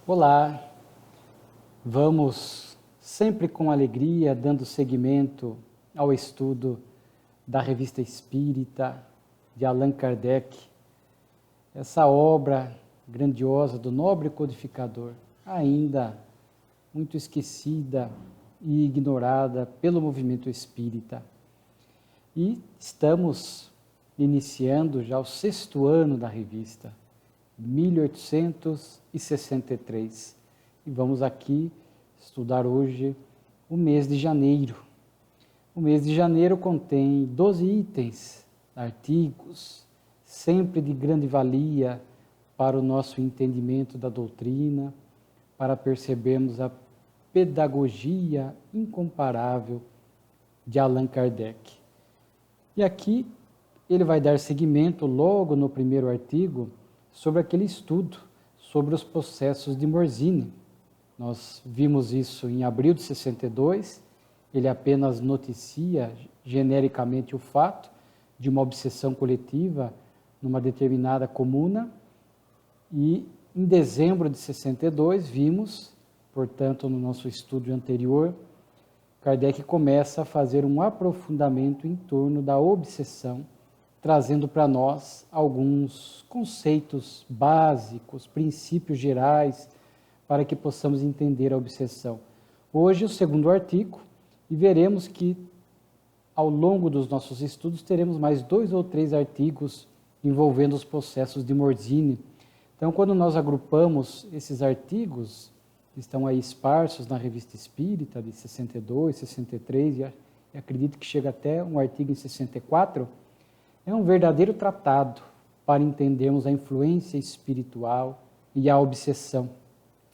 Olá, vamos sempre com alegria dando seguimento ao estudo da Revista Espírita de Allan Kardec, essa obra grandiosa do nobre codificador, ainda muito esquecida e ignorada pelo movimento espírita. E estamos iniciando já o 6º ano da revista, 1863. E vamos aqui estudar hoje o mês de janeiro. O mês de janeiro contém 12 itens, artigos, sempre de grande valia para o nosso entendimento da doutrina, para percebermos a pedagogia incomparável de Allan Kardec. E aqui ele vai dar seguimento logo no primeiro artigo sobre aquele estudo sobre os processos de Morzine. Nós vimos isso em abril de 62, ele apenas noticia genericamente o fato de uma obsessão coletiva numa determinada comuna, e em dezembro de 62 vimos, portanto no nosso estudo anterior, Kardec começa a fazer um aprofundamento em torno da obsessão, trazendo para nós alguns conceitos básicos, princípios gerais, para que possamos entender a obsessão. Hoje, o 2º artigo, e veremos que, ao longo dos nossos estudos, teremos mais 2 ou 3 artigos envolvendo os processos de Morzine. Então, quando nós agrupamos esses artigos, que estão aí esparsos na Revista Espírita, de 62, 63, e acredito que chega até um artigo em 64, é um verdadeiro tratado para entendermos a influência espiritual e a obsessão.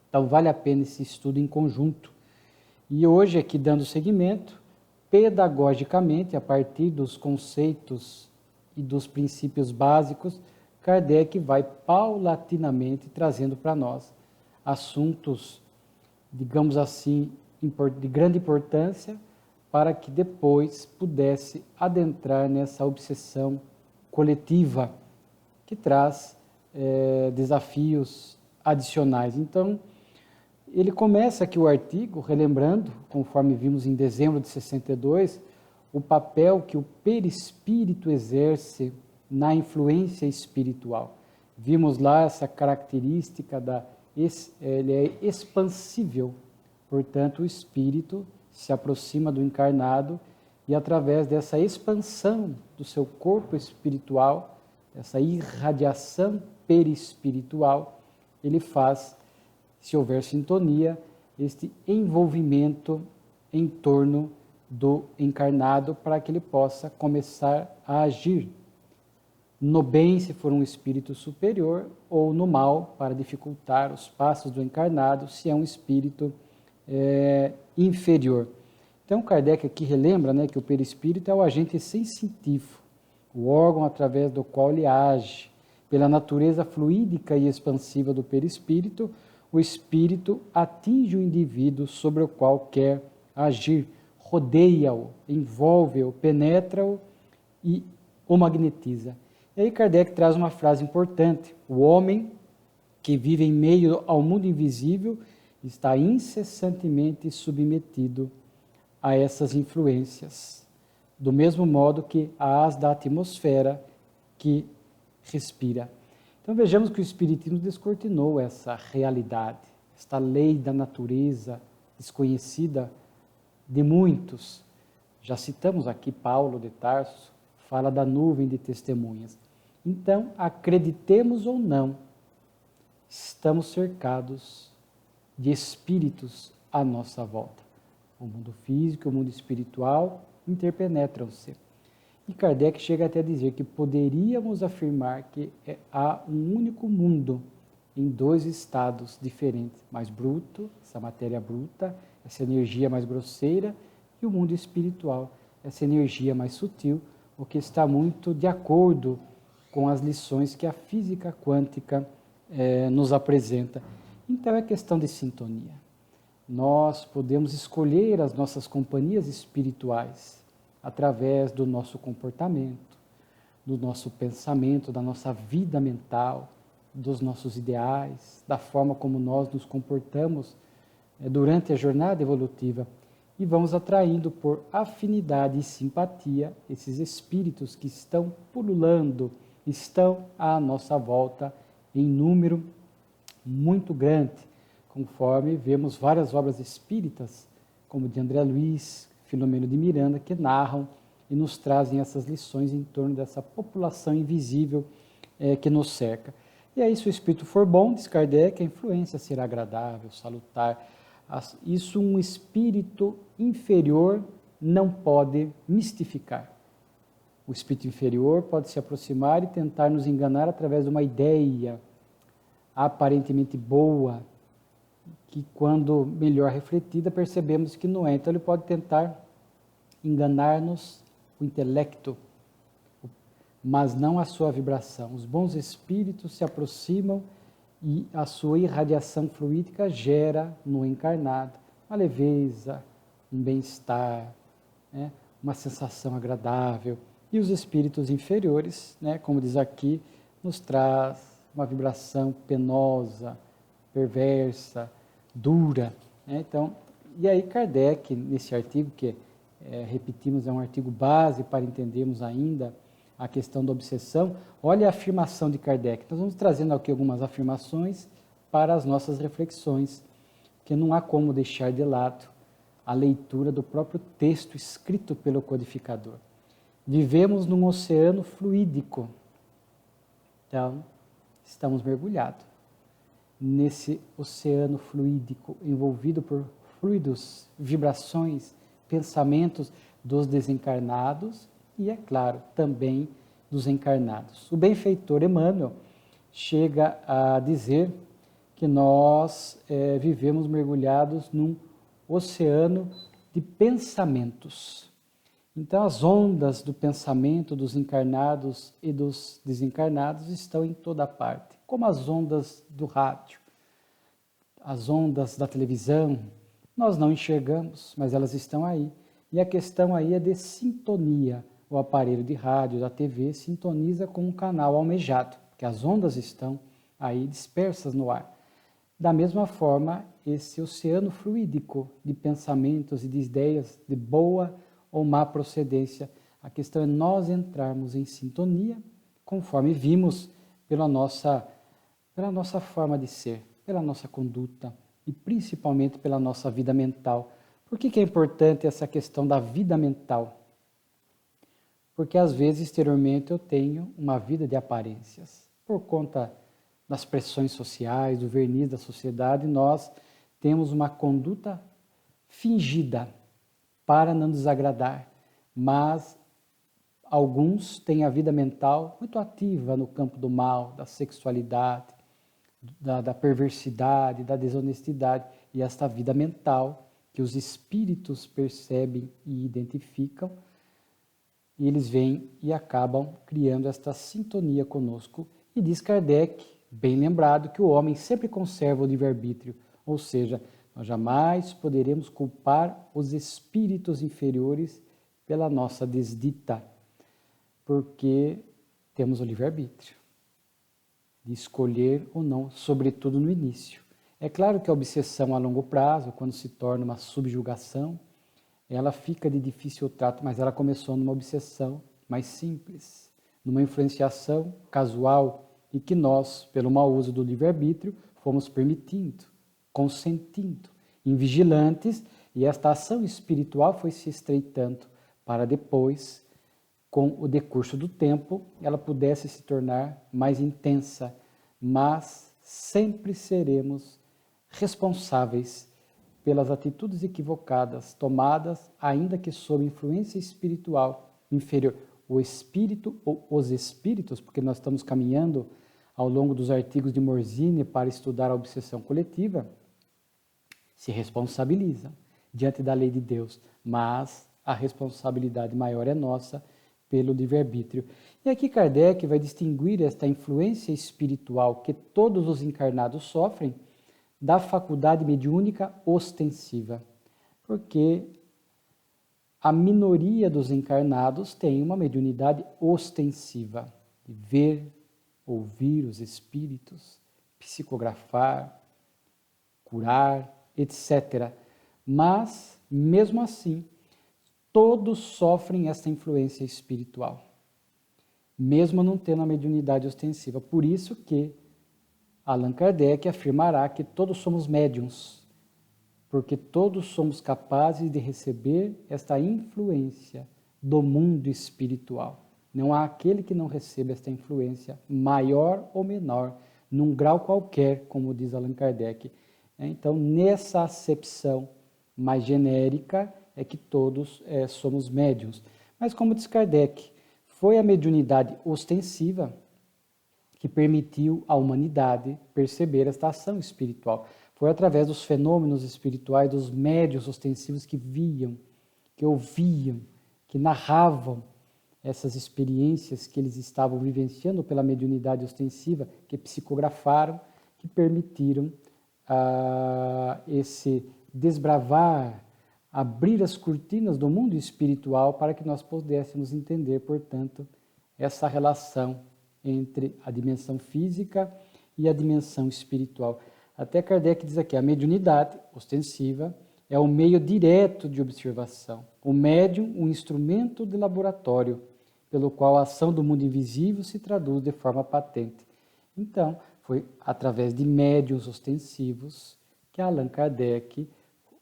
Então, vale a pena esse estudo em conjunto. E hoje, aqui dando seguimento, pedagogicamente, a partir dos conceitos e dos princípios básicos, Kardec vai paulatinamente trazendo para nós assuntos, digamos assim, de grande importância, para que depois pudesse adentrar nessa obsessão coletiva que traz desafios adicionais. Então, ele começa aqui o artigo relembrando, conforme vimos em dezembro de 62, o papel que o perispírito exerce na influência espiritual. Vimos lá essa característica ele é expansível, portanto o espírito se aproxima do encarnado e através dessa expansão do seu corpo espiritual, essa irradiação perispiritual, ele faz, se houver sintonia, este envolvimento em torno do encarnado para que ele possa começar a agir no bem, se for um espírito superior, ou no mal, para dificultar os passos do encarnado, se é um espírito inferior. Então, Kardec aqui relembra, que o perispírito é o agente sensitivo, o órgão através do qual ele age. Pela natureza fluídica e expansiva do perispírito, o espírito atinge o indivíduo sobre o qual quer agir, rodeia-o, envolve-o, penetra-o e o magnetiza. E aí Kardec traz uma frase importante: o homem que vive em meio ao mundo invisível está incessantemente submetido a essas influências, do mesmo modo que a haz da atmosfera que respira. Então vejamos que o Espiritismo descortinou essa realidade, esta lei da natureza desconhecida de muitos. Já citamos aqui Paulo de Tarso, fala da nuvem de testemunhas. Então, acreditemos ou não, estamos cercados de espíritos à nossa volta. O mundo físico e o mundo espiritual interpenetram-se. E Kardec chega até a dizer que poderíamos afirmar que há um único mundo em 2 estados diferentes, mais bruto, essa matéria bruta, essa energia mais grosseira, e o mundo espiritual, essa energia mais sutil, o que está muito de acordo com as lições que a física quântica nos apresenta. Então é questão de sintonia. Nós podemos escolher as nossas companhias espirituais através do nosso comportamento, do nosso pensamento, da nossa vida mental, dos nossos ideais, da forma como nós nos comportamos durante a jornada evolutiva e vamos atraindo por afinidade e simpatia esses espíritos que estão pululando, estão à nossa volta em número muito grande, conforme vemos várias obras espíritas, como de André Luiz, Filomeno de Miranda, que narram e nos trazem essas lições em torno dessa população invisível que nos cerca. E aí, se o espírito for bom, diz Kardec, a influência será agradável, salutar. Isso um espírito inferior não pode mistificar. O espírito inferior pode se aproximar e tentar nos enganar através de uma ideia aparentemente boa, que quando melhor refletida percebemos que não é. Então ele pode tentar enganar-nos o intelecto, mas não a sua vibração. Os bons espíritos se aproximam e a sua irradiação fluídica gera no encarnado uma leveza, um bem-estar, né? Uma sensação agradável. E os espíritos inferiores, né, como diz aqui, nos traz uma vibração penosa, perversa, dura. Né? Então, e aí Kardec, nesse artigo, que repetimos, é um artigo base para entendermos ainda a questão da obsessão, olha a afirmação de Kardec. Nós vamos trazendo aqui algumas afirmações para as nossas reflexões, que não há como deixar de lado a leitura do próprio texto escrito pelo codificador. Vivemos num oceano fluídico. Então, estamos mergulhados nesse oceano fluídico, envolvido por fluidos, vibrações, pensamentos dos desencarnados e, é claro, também dos encarnados. O benfeitor Emmanuel chega a dizer que nós vivemos mergulhados num oceano de pensamentos. Então, as ondas do pensamento dos encarnados e dos desencarnados estão em toda parte, como as ondas do rádio, as ondas da televisão. Nós não enxergamos, mas elas estão aí. E a questão aí é de sintonia. O aparelho de rádio da TV sintoniza com um canal almejado, porque as ondas estão aí dispersas no ar. Da mesma forma, esse oceano fluídico de pensamentos e de ideias de boa ou má procedência, a questão é nós entrarmos em sintonia, conforme vimos pela nossa forma de ser, pela nossa conduta e principalmente pela nossa vida mental. Por que é importante essa questão da vida mental? Porque às vezes exteriormente eu tenho uma vida de aparências. Por conta das pressões sociais, do verniz da sociedade, nós temos uma conduta fingida para não desagradar, mas alguns têm a vida mental muito ativa no campo do mal, da sexualidade, da perversidade, da desonestidade, e esta vida mental que os espíritos percebem e identificam, e eles vêm e acabam criando esta sintonia conosco. E diz Kardec, bem lembrado, que o homem sempre conserva o livre-arbítrio, ou seja, nós jamais poderemos culpar os espíritos inferiores pela nossa desdita, porque temos o livre-arbítrio de escolher ou não, sobretudo no início. É claro que a obsessão a longo prazo, quando se torna uma subjugação, ela fica de difícil trato, mas ela começou numa obsessão mais simples, numa influenciação casual e que nós, pelo mau uso do livre-arbítrio, fomos permitindo, consentindo, invigilantes, e esta ação espiritual foi se estreitando para depois, com o decurso do tempo, ela pudesse se tornar mais intensa, mas sempre seremos responsáveis pelas atitudes equivocadas tomadas, ainda que sob influência espiritual inferior. O espírito ou os espíritos, porque nós estamos caminhando ao longo dos artigos de Morzine para estudar a obsessão coletiva, se responsabilizam diante da lei de Deus, mas a responsabilidade maior é nossa pelo livre-arbítrio. E aqui Kardec vai distinguir esta influência espiritual que todos os encarnados sofrem da faculdade mediúnica ostensiva, porque a minoria dos encarnados tem uma mediunidade ostensiva, de ver ouvir os espíritos, psicografar, curar, etc. Mas, mesmo assim, todos sofrem essa influência espiritual, mesmo não tendo a mediunidade ostensiva. Por isso que Allan Kardec afirmará que todos somos médiuns, porque todos somos capazes de receber esta influência do mundo espiritual. Não há aquele que não receba esta influência, maior ou menor, num grau qualquer, como diz Allan Kardec. Então, nessa acepção mais genérica, é que todos somos médiuns. Mas, como diz Kardec, foi a mediunidade ostensiva que permitiu à humanidade perceber esta ação espiritual. Foi através dos fenômenos espirituais, dos médiuns ostensivos que viam, que ouviam, que narravam essas experiências que eles estavam vivenciando pela mediunidade ostensiva, que psicografaram, que permitiram esse desbravar, abrir as cortinas do mundo espiritual para que nós pudéssemos entender, portanto, essa relação entre a dimensão física e a dimensão espiritual. Até Kardec diz aqui, a mediunidade ostensiva é o meio direto de observação, o médium, um instrumento de laboratório, pelo qual a ação do mundo invisível se traduz de forma patente. Então, foi através de médiuns ostensivos que Allan Kardec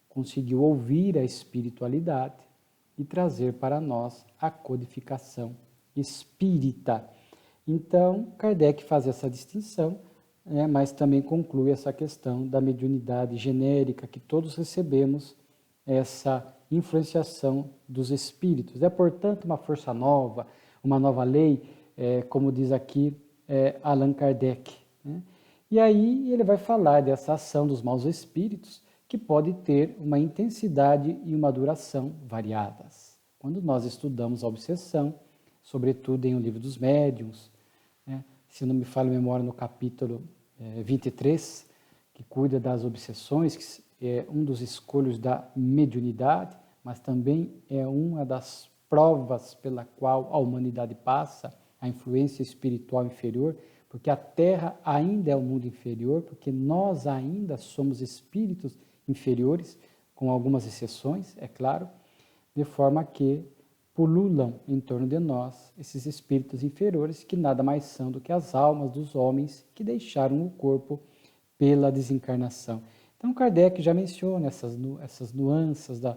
conseguiu ouvir a espiritualidade e trazer para nós a codificação espírita. Então, Kardec faz essa distinção, mas também conclui essa questão da mediunidade genérica, que todos recebemos essa influenciação dos espíritos. É, portanto, uma força nova, uma nova lei, como diz aqui Allan Kardec. E aí ele vai falar dessa ação dos maus espíritos, que pode ter uma intensidade e uma duração variadas. Quando nós estudamos a obsessão, sobretudo em O Livro dos Médiuns, se não me falha a memória, no capítulo 23, que cuida das obsessões, que é um dos escolhos da mediunidade, mas também é uma das provas pela qual a humanidade passa, a influência espiritual inferior, porque a Terra ainda é o mundo inferior, porque nós ainda somos espíritos inferiores, com algumas exceções, é claro, de forma que pululam em torno de nós esses espíritos inferiores, que nada mais são do que as almas dos homens que deixaram o corpo pela desencarnação. Então, Kardec já menciona essas nuances da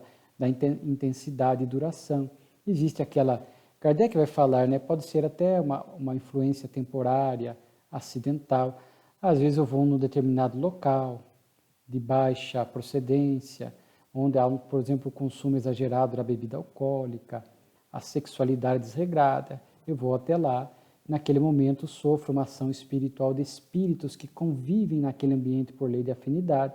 intensidade e duração. Existe aquela... Kardec vai falar, pode ser até uma influência temporária, acidental. Às vezes eu vou num determinado local de baixa procedência, onde há, por exemplo, o consumo exagerado da bebida alcoólica, a sexualidade desregrada. Eu vou até lá, naquele momento sofro uma ação espiritual de espíritos que convivem naquele ambiente por lei de afinidade,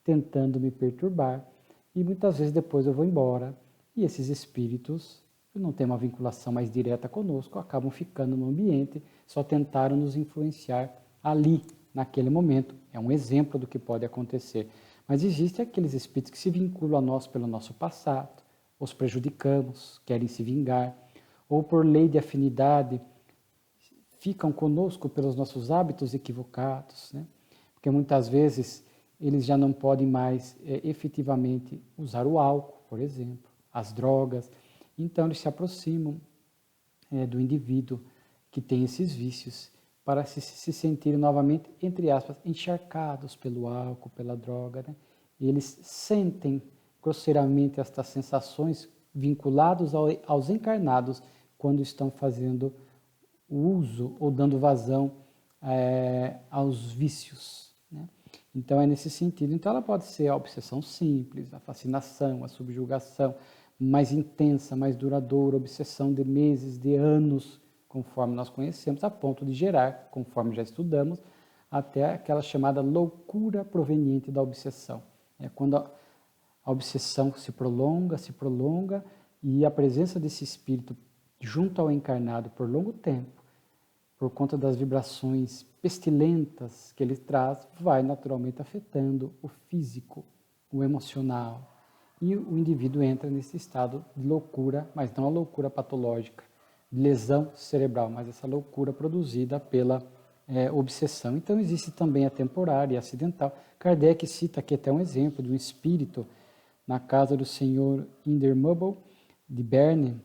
tentando me perturbar, e muitas vezes depois eu vou embora, e esses espíritos, que não têm uma vinculação mais direta conosco, acabam ficando no ambiente, só tentaram nos influenciar ali, naquele momento. É um exemplo do que pode acontecer. Mas existem aqueles espíritos que se vinculam a nós pelo nosso passado, os prejudicamos, querem se vingar, ou por lei de afinidade, ficam conosco pelos nossos hábitos equivocados, porque muitas vezes eles já não podem mais efetivamente usar o álcool, por exemplo, as drogas, então eles se aproximam do indivíduo que tem esses vícios para se sentirem novamente, entre aspas, encharcados pelo álcool, pela droga. Eles sentem grosseiramente estas sensações vinculadas aos encarnados quando estão fazendo o uso ou dando vazão aos vícios. Então é nesse sentido. Então ela pode ser a obsessão simples, a fascinação, a subjugação mais intensa, mais duradoura, obsessão de meses, de anos, conforme nós conhecemos, a ponto de gerar, conforme já estudamos, até aquela chamada loucura proveniente da obsessão. É quando a obsessão se prolonga, e a presença desse espírito junto ao encarnado por longo tempo, por conta das vibrações pestilentas que ele traz, vai naturalmente afetando o físico, o emocional, e o indivíduo entra nesse estado de loucura, mas não a loucura patológica, de lesão cerebral, mas essa loucura produzida pela obsessão. Então existe também a temporária e a acidental. Kardec cita aqui até um exemplo de um espírito na casa do senhor Indermubble de Berne,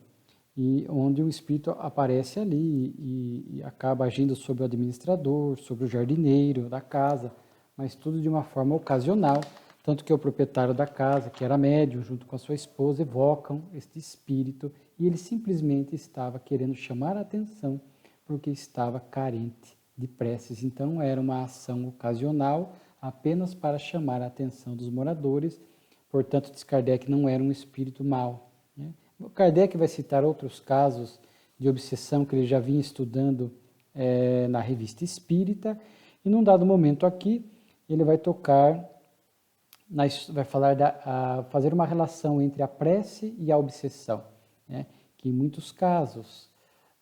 e onde o espírito aparece ali e acaba agindo sobre o administrador, sobre o jardineiro da casa, mas tudo de uma forma ocasional, tanto que o proprietário da casa, que era médium, junto com a sua esposa, evocam este espírito e ele simplesmente estava querendo chamar a atenção porque estava carente de preces. Então era uma ação ocasional apenas para chamar a atenção dos moradores. Portanto, diz Kardec, não era um espírito mau. Kardec vai citar outros casos de obsessão que ele já vinha estudando na Revista Espírita, e num dado momento aqui, ele vai tocar, vai falar fazer uma relação entre a prece e a obsessão, né? Que em muitos casos,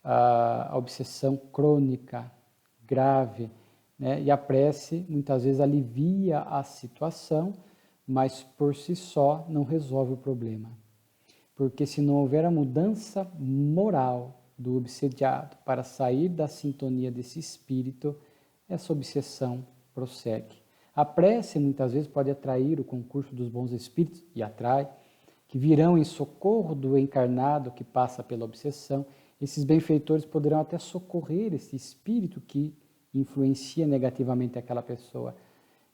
a obsessão crônica, grave, né? E a prece muitas vezes alivia a situação, mas por si só não resolve o problema. Porque se não houver a mudança moral do obsediado para sair da sintonia desse espírito, essa obsessão prossegue. A prece muitas vezes pode atrair o concurso dos bons espíritos, e atrai, que virão em socorro do encarnado que passa pela obsessão. Esses benfeitores poderão até socorrer esse espírito que influencia negativamente aquela pessoa.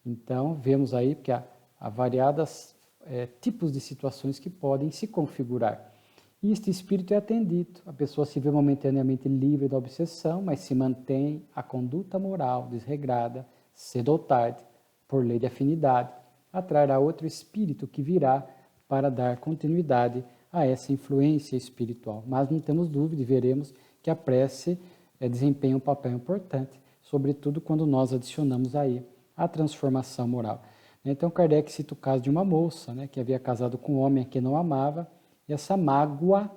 Então, vemos aí que há variadas tipos de situações que podem se configurar. E este espírito é atendido. A pessoa se vê momentaneamente livre da obsessão, mas se mantém a conduta moral desregrada, cedo ou tarde, por lei de afinidade, atrairá outro espírito que virá para dar continuidade a essa influência espiritual. Mas não temos dúvida e veremos que a prece desempenha um papel importante, sobretudo quando nós adicionamos aí a transformação moral. Então Kardec cita o caso de uma moça, né, que havia casado com um homem que não amava, e essa mágoa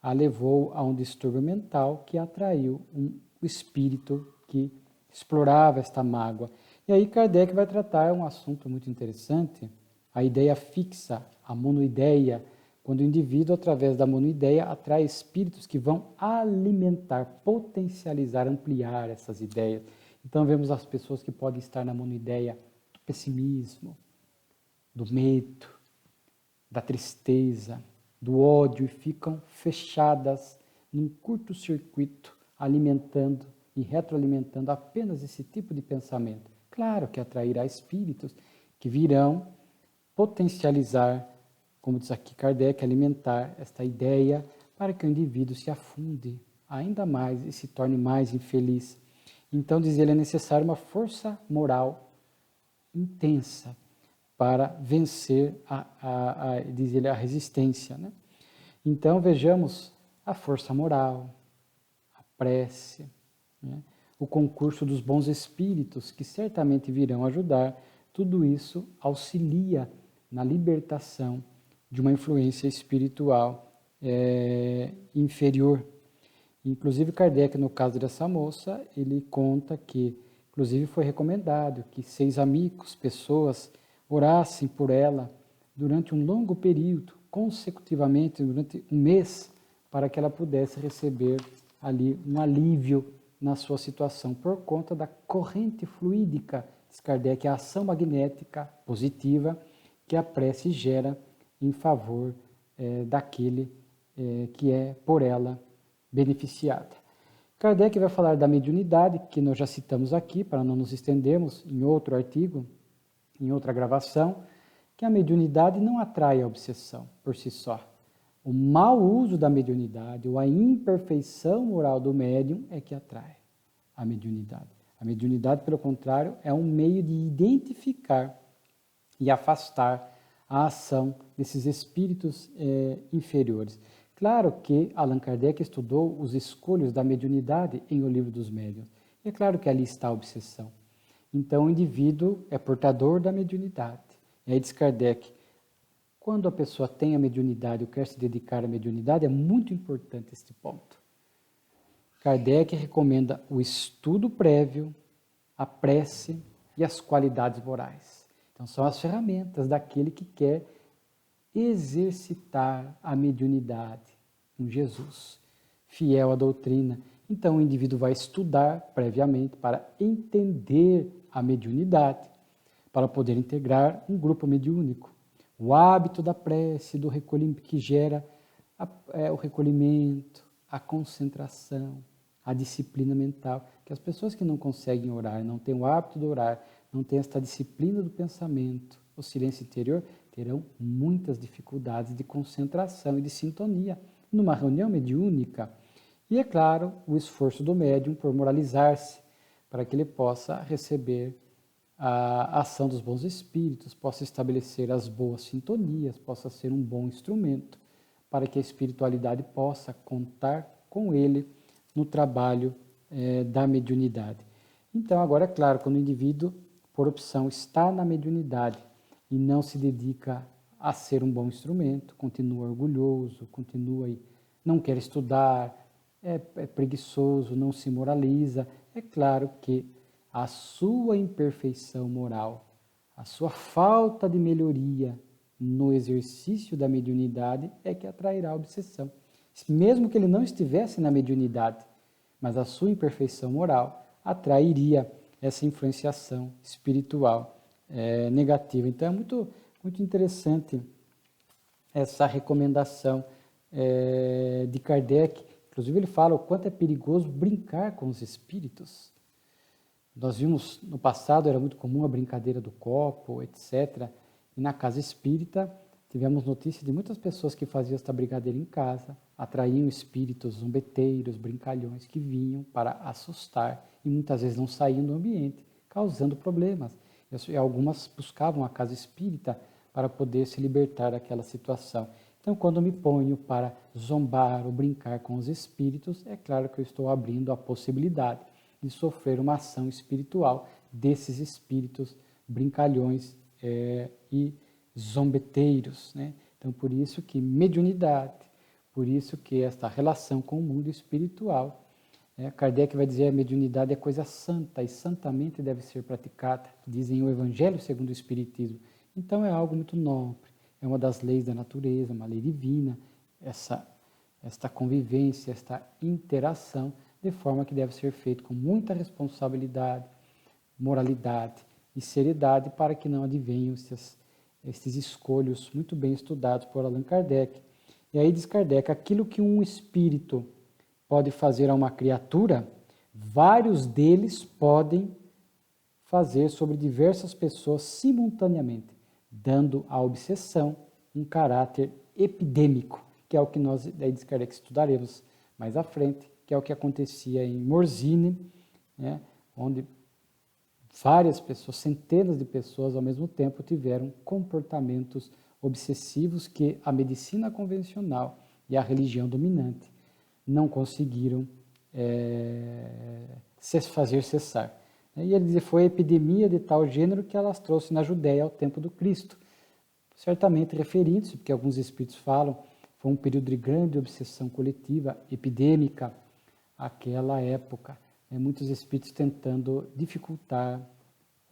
a levou a um distúrbio mental que atraiu um espírito que explorava esta mágoa. E aí Kardec vai tratar um assunto muito interessante, a ideia fixa, a monoideia, quando o indivíduo, através da monoideia, atrai espíritos que vão alimentar, potencializar, ampliar essas ideias. Então vemos as pessoas que podem estar na monoideia do pessimismo, do medo, da tristeza, do ódio, e ficam fechadas num curto-circuito, alimentando e retroalimentando apenas esse tipo de pensamento. Claro que atrairá espíritos que virão potencializar, como diz aqui Kardec, alimentar esta ideia para que o indivíduo se afunde ainda mais e se torne mais infeliz. Então, diz ele, é necessário uma força moral intensa para vencer diz ele, a resistência, né? Então, vejamos a força moral, a prece, né? O concurso dos bons espíritos, que certamente virão ajudar. Tudo isso auxilia na libertação de uma influência espiritual inferior. Inclusive, Kardec, no caso dessa moça, ele conta que, inclusive, foi recomendado que 6 amigos, pessoas, orassem por ela durante um longo período, consecutivamente, durante um mês, para que ela pudesse receber ali um alívio na sua situação, por conta da corrente fluídica, diz Kardec, a ação magnética positiva que a prece gera em favor daquele que é por ela beneficiada. Kardec vai falar da mediunidade, que nós já citamos aqui, para não nos estendermos, em outro artigo, em outra gravação, que a mediunidade não atrai a obsessão por si só. O mau uso da mediunidade, ou a imperfeição moral do médium é que atrai a mediunidade. A mediunidade, pelo contrário, é um meio de identificar e afastar a ação desses espíritos inferiores. Claro que Allan Kardec estudou os escolhos da mediunidade em O Livro dos Médiuns. E é claro que ali está a obsessão. Então o indivíduo é portador da mediunidade. E aí diz Kardec, quando a pessoa tem a mediunidade ou quer se dedicar à mediunidade, é muito importante este ponto. Kardec recomenda o estudo prévio, a prece e as qualidades morais. Então são as ferramentas daquele que quer exercitar a mediunidade com Jesus, fiel à doutrina. Então, o indivíduo vai estudar previamente para entender a mediunidade, para poder integrar um grupo mediúnico. O hábito da prece, do recolhimento, que gera o recolhimento, a concentração, a disciplina mental. Que as pessoas que não conseguem orar, não têm o hábito de orar, não têm esta disciplina do pensamento, o silêncio interior, terão muitas dificuldades de concentração e de sintonia numa reunião mediúnica. E, é claro, o esforço do médium por moralizar-se, para que ele possa receber a ação dos bons espíritos, possa estabelecer as boas sintonias, possa ser um bom instrumento para que a espiritualidade possa contar com ele no trabalho da mediunidade. Então, agora, é claro, quando o indivíduo, por opção, está na mediunidade e não se dedica a ser um bom instrumento, continua orgulhoso, não quer estudar, é preguiçoso, não se moraliza, é claro que a sua imperfeição moral, a sua falta de melhoria no exercício da mediunidade é que atrairá a obsessão. Mesmo que ele não estivesse na mediunidade, mas a sua imperfeição moral atrairia essa influenciação espiritual negativa. Então é muito interessante essa recomendação de Kardec. Inclusive ele fala o quanto é perigoso brincar com os espíritos. Nós vimos no passado, era muito comum a brincadeira do copo, etc. E na casa espírita tivemos notícia de muitas pessoas que faziam esta brincadeira em casa, atraíam espíritos zombeteiros, brincalhões, que vinham para assustar e muitas vezes não saíam do ambiente, causando problemas. E algumas buscavam a casa espírita para poder se libertar daquela situação. Então, quando me ponho para zombar ou brincar com os espíritos, é claro que eu estou abrindo a possibilidade de sofrer uma ação espiritual desses espíritos brincalhões e zombeteiros, né? Então, por isso que mediunidade, por isso que esta relação com o mundo espiritual, Kardec vai dizer que a mediunidade é coisa santa e santamente deve ser praticada, dizem o Evangelho segundo o Espiritismo. Então, é algo muito nobre, é uma das leis da natureza, uma lei divina, esta convivência, esta interação, de forma que deve ser feito com muita responsabilidade, moralidade e seriedade, para que não advenham estes escolhos muito bem estudados por Allan Kardec. E aí diz Kardec, aquilo que um espírito pode fazer a uma criatura, vários deles podem fazer sobre diversas pessoas simultaneamente, dando à obsessão um caráter epidêmico, que é o que nós, daí diz Kardec, estudaremos mais à frente, que é o que acontecia em Morzine, né, onde várias pessoas, centenas de pessoas ao mesmo tempo tiveram comportamentos obsessivos que a medicina convencional e a religião dominante não conseguiram fazer cessar. E ele dizia, foi a epidemia de tal gênero que elas trouxe na Judéia ao tempo do Cristo. Certamente referindo-se, porque alguns espíritos falam, foi um período de grande obsessão coletiva, epidêmica, aquela época. Muitos espíritos tentando dificultar,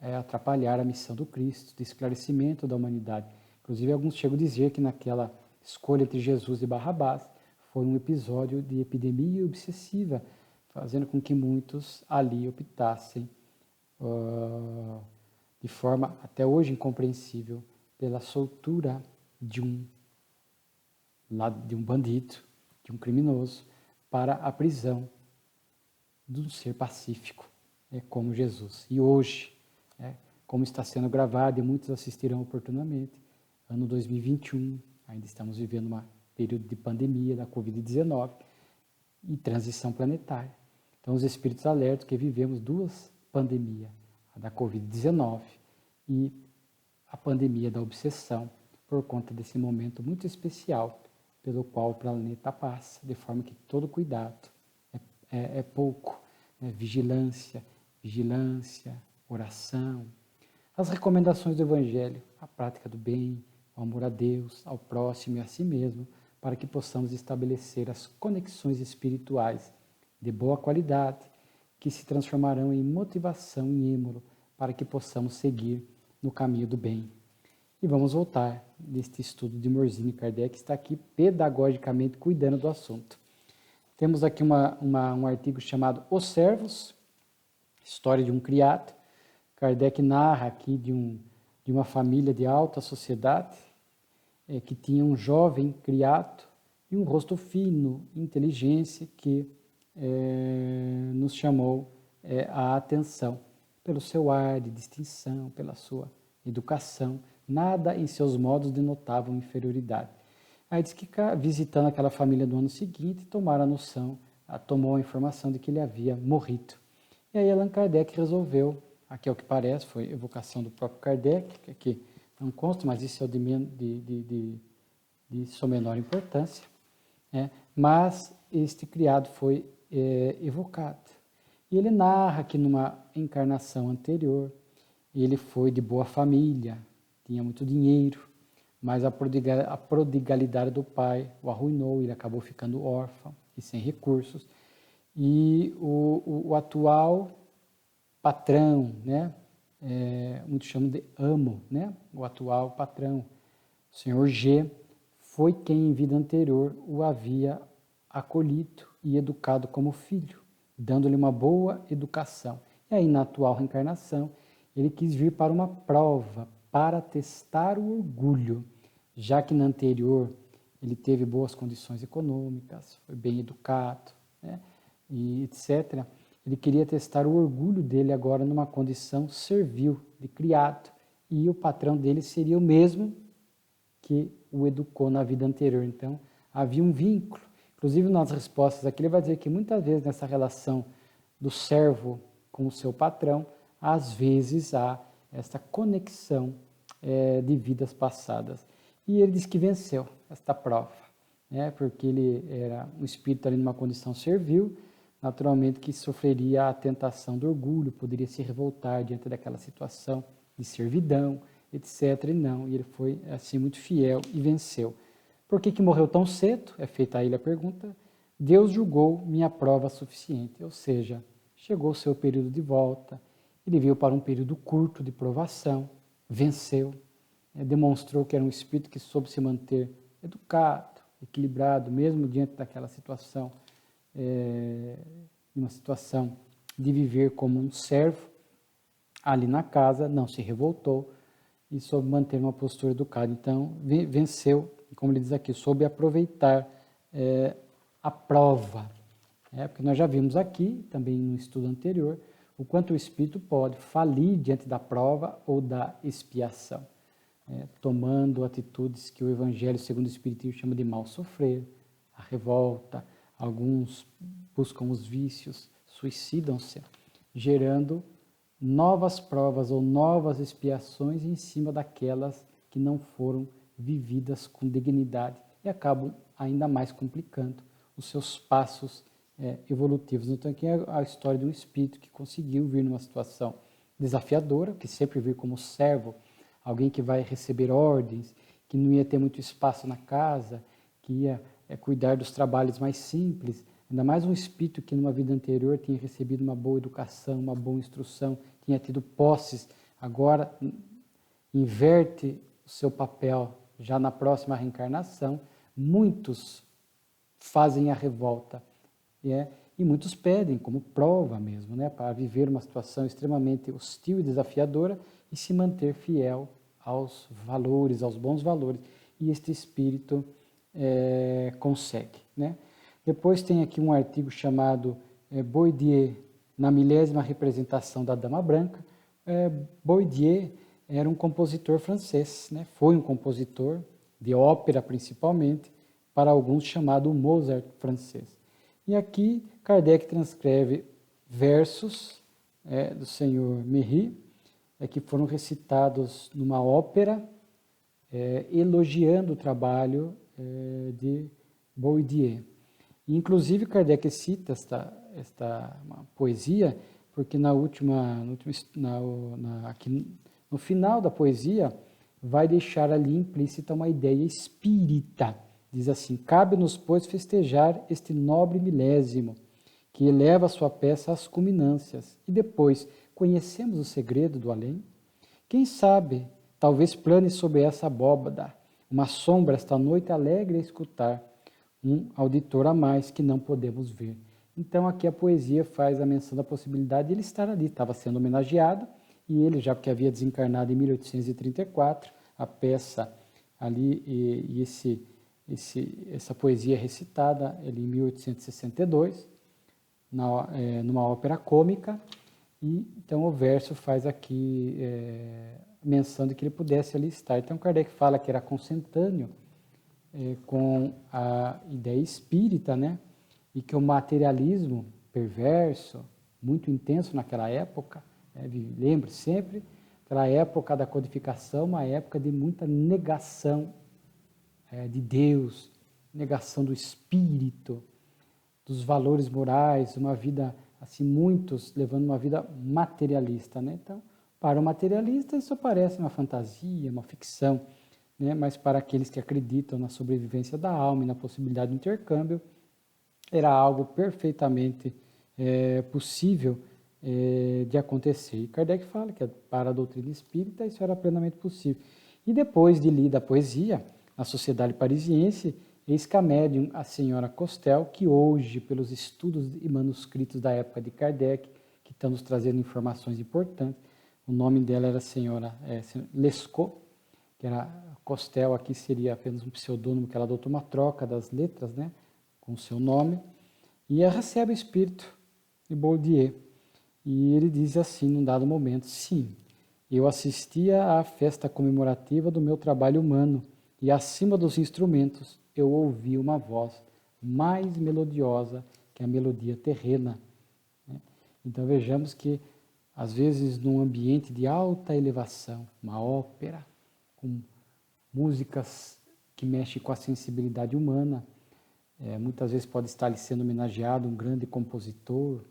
atrapalhar a missão do Cristo, de esclarecimento da humanidade. Inclusive, alguns chegam a dizer que naquela escolha entre Jesus e Barrabás foi um episódio de epidemia obsessiva, fazendo com que muitos ali optassem de forma até hoje incompreensível pela soltura de um bandido, de um criminoso, para a prisão de um ser pacífico, como Jesus. E hoje, como está sendo gravado e muitos assistirão oportunamente, ano 2021, ainda estamos vivendo um período de pandemia da Covid-19 e transição planetária. Então, os espíritos alertam que vivemos duas pandemias, a da Covid-19 e a pandemia da obsessão, por conta desse momento muito especial pelo qual o planeta passa, de forma que todo cuidado é pouco. Vigilância, oração, as recomendações do Evangelho, a prática do bem, o amor a Deus, ao próximo e a si mesmo, para que possamos estabelecer as conexões espirituais de boa qualidade, que se transformarão em motivação e êmulo para que possamos seguir no caminho do bem. E vamos voltar neste estudo de Morzine. Kardec está aqui pedagogicamente cuidando do assunto. Temos aqui um artigo chamado Os Servos, História de um Criado. Kardec narra aqui de uma família de alta sociedade, que tinha um jovem criado e um rosto fino, inteligência, que nos chamou a atenção pelo seu ar de distinção, pela sua educação. Nada em seus modos denotava inferioridade. Aí diz que, visitando aquela família no ano seguinte, tomou a informação de que ele havia morrido. E aí Allan Kardec resolveu, aqui é o que parece, foi evocação do próprio Kardec, que aqui não consta, mas isso é de sua menor importância, mas este criado foi evocado. E ele narra que numa encarnação anterior, ele foi de boa família, tinha muito dinheiro, mas a prodigalidade do pai o arruinou, ele acabou ficando órfão e sem recursos. E o atual patrão, muitos chamam de amo, o atual patrão, o senhor G, foi quem em vida anterior o havia acolhido e educado como filho, dando-lhe uma boa educação. E aí, na atual reencarnação, ele quis vir para uma prova, para testar o orgulho, já que na anterior ele teve boas condições econômicas, foi bem educado, e etc. Ele queria testar o orgulho dele agora numa condição servil, de criado, e o patrão dele seria o mesmo que o educou na vida anterior. Então, havia um vínculo. Inclusive, nas respostas aqui, ele vai dizer que muitas vezes nessa relação do servo com o seu patrão, às vezes há essa conexão de vidas passadas. E ele diz que venceu esta prova, porque ele era um espírito ali numa condição servil, naturalmente que sofreria a tentação do orgulho, poderia se revoltar diante daquela situação de servidão, etc. E ele foi assim muito fiel e venceu. Por que morreu tão cedo? É feita a ele a pergunta. Deus julgou minha prova suficiente, ou seja, chegou o seu período de volta, ele veio para um período curto de provação, venceu, demonstrou que era um espírito que soube se manter educado, equilibrado, mesmo diante daquela situação, uma situação de viver como um servo, ali na casa, não se revoltou e soube manter uma postura educada. Então, venceu, como ele diz aqui, soube aproveitar a prova. Porque nós já vimos aqui, também no estudo anterior, o quanto o espírito pode falir diante da prova ou da expiação, tomando atitudes que o Evangelho, segundo o Espiritismo, chama de mal sofrer, a revolta, alguns buscam os vícios, suicidam-se, gerando novas provas ou novas expiações em cima daquelas que não foram vividas com dignidade e acabam ainda mais complicando os seus passos evolutivos. Então aqui é a história de um espírito que conseguiu vir numa situação desafiadora, que sempre vir como servo, alguém que vai receber ordens, que não ia ter muito espaço na casa, que ia cuidar dos trabalhos mais simples, ainda mais um espírito que numa vida anterior tinha recebido uma boa educação, uma boa instrução, tinha tido posses, agora inverte o seu papel já na próxima reencarnação. Muitos fazem a revolta, e muitos pedem como prova mesmo, para viver uma situação extremamente hostil e desafiadora e se manter fiel aos valores, aos bons valores, e este espírito consegue. Depois tem aqui um artigo chamado Boidieu, na 10ª representação da Dama Branca. Boidieu era um compositor francês, foi um compositor de ópera principalmente, para alguns chamado Mozart francês. E aqui Kardec transcreve versos do senhor Méry, que foram recitados numa ópera, elogiando o trabalho de Boidieu. E, inclusive, Kardec cita esta poesia, porque aqui no final da poesia vai deixar ali implícita uma ideia espírita. Diz assim: cabe-nos, pois, festejar este nobre milésimo, que eleva sua peça às culminâncias, e depois conhecemos o segredo do além? Quem sabe, talvez plane sob essa abóbada uma sombra esta noite alegre a escutar, um auditor a mais que não podemos ver. Então aqui a poesia faz a menção da possibilidade de ele estar ali, estava sendo homenageado, e ele, já porque havia desencarnado em 1834, a peça ali e essa poesia recitada ele, em 1862, numa ópera cômica, e então o verso faz aqui menção de que ele pudesse ali estar. Então Kardec fala que era consentâneo com a ideia espírita, né? E que o materialismo perverso, muito intenso naquela época, lembre sempre, aquela época da codificação, uma época de muita negação de Deus, negação do espírito, dos valores morais, uma vida, assim, muitos levando uma vida materialista, né? Então, para o materialista isso parece uma fantasia, uma ficção, né? Mas para aqueles que acreditam na sobrevivência da alma e na possibilidade do intercâmbio, era algo perfeitamente possível de acontecer. E Kardec fala que para a doutrina espírita isso era plenamente possível. E depois de lida a poesia, na Sociedade Parisiense, eis que a médium, a senhora Costel, que hoje, pelos estudos e manuscritos da época de Kardec, que estão nos trazendo informações importantes, o nome dela era a senhora Lescaut, que era Costel, aqui seria apenas um pseudônimo que ela adotou, uma troca das letras, né, com o seu nome, e ela recebe o espírito de Bourdieu. E ele diz assim, num dado momento: sim, eu assistia à festa comemorativa do meu trabalho humano, e acima dos instrumentos eu ouvi uma voz mais melodiosa que a melodia terrena. Então vejamos que, às vezes, num ambiente de alta elevação, uma ópera, com músicas que mexem com a sensibilidade humana, muitas vezes pode estar ali sendo homenageado um grande compositor,